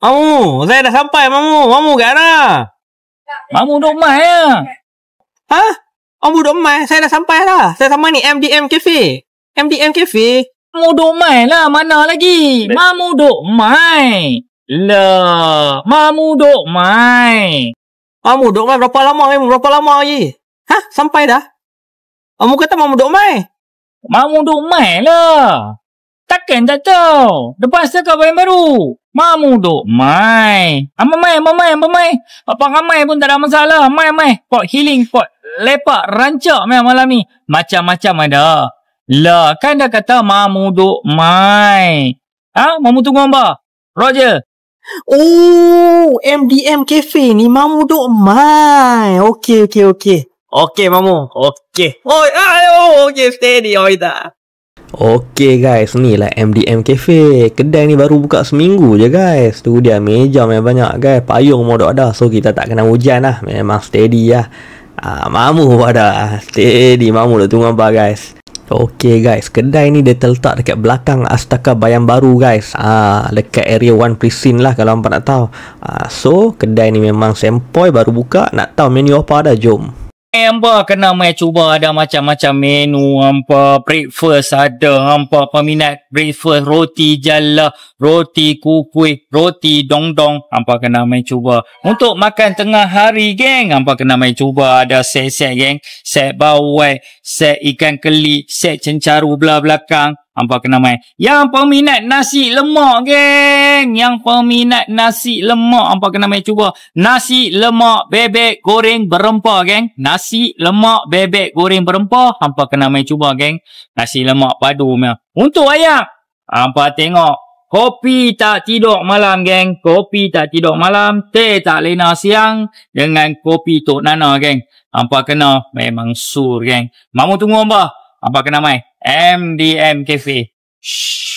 Mamu, saya dah sampai, Mamu. Mamu kat mana? Mamu duk mai ah. Ha? Mamu duduk mai? Saya dah sampai dah. Saya sama ni MDM Cafe. MDM Cafe? Mamu duk mai lah. Mana lagi? Mamu duk mai. Lah, Mamu duk mai. Mamu duduk mai berapa lama, Mamu? Berapa lama lagi? Ha? Sampai dah? Mamu kata Mamu duduk mai? Mamu duk mai lah. Takkan tak tahu. Depan setakat bayang baru. Mamu duk mai. Mai. Apa ramai pun tak ada masalah. Mai. Pot healing, pot lepak, rancak malam ni. Macam-macam ada. Lah, kan dah kata Mamu duk mai. Ha? Mamu tunggu apa? Roger. Oh, MDM Cafe ni Mamu duduk mai. Okey. Okey, Mamu. Okey. Okey, steady, dah. Okey guys, ni lah MDM Cafe. Kedai ni baru buka seminggu je guys. Tu dia meja memang banyak guys. Payung mau ada. So kita tak kena hujan lah. Memang steady lah. Mamu ada. Steady Mamu dah tunggu apa guys. Okey guys, kedai ni dia terletak dekat belakang Astaka Bayan Baru guys. Dekat area 1 Precinct lah kalau hampa nak tahu. So kedai ni memang sempoi baru buka. Nak tahu menu apa dah, jom. Hampa kena mai cuba, ada macam-macam menu. Hampa breakfast ada, hampa peminat breakfast, roti jala, roti kukui, roti dongdong, hampa kena mai cuba. Untuk makan tengah hari geng, hampa kena mai cuba. Ada set geng, set bawai, set ikan keli, set cencaru belah belakang, hampa kena mai. Yang peminat nasi lemak geng, hampa kena mai cuba. Nasi lemak bebek goreng berempah geng. Nasi lemak bebek goreng berempah, hampa kena mai cuba geng. Nasi lemak padu meh. Untuk ayam, hampa tengok. Kopi tak tidur malam geng. Kopi tak tidur malam, teh tak lena siang dengan kopi Tok Nana geng. Hampa kena memang sur geng. Mamu tunggu apa? Hampa kena mai MDM Cafe. Shh.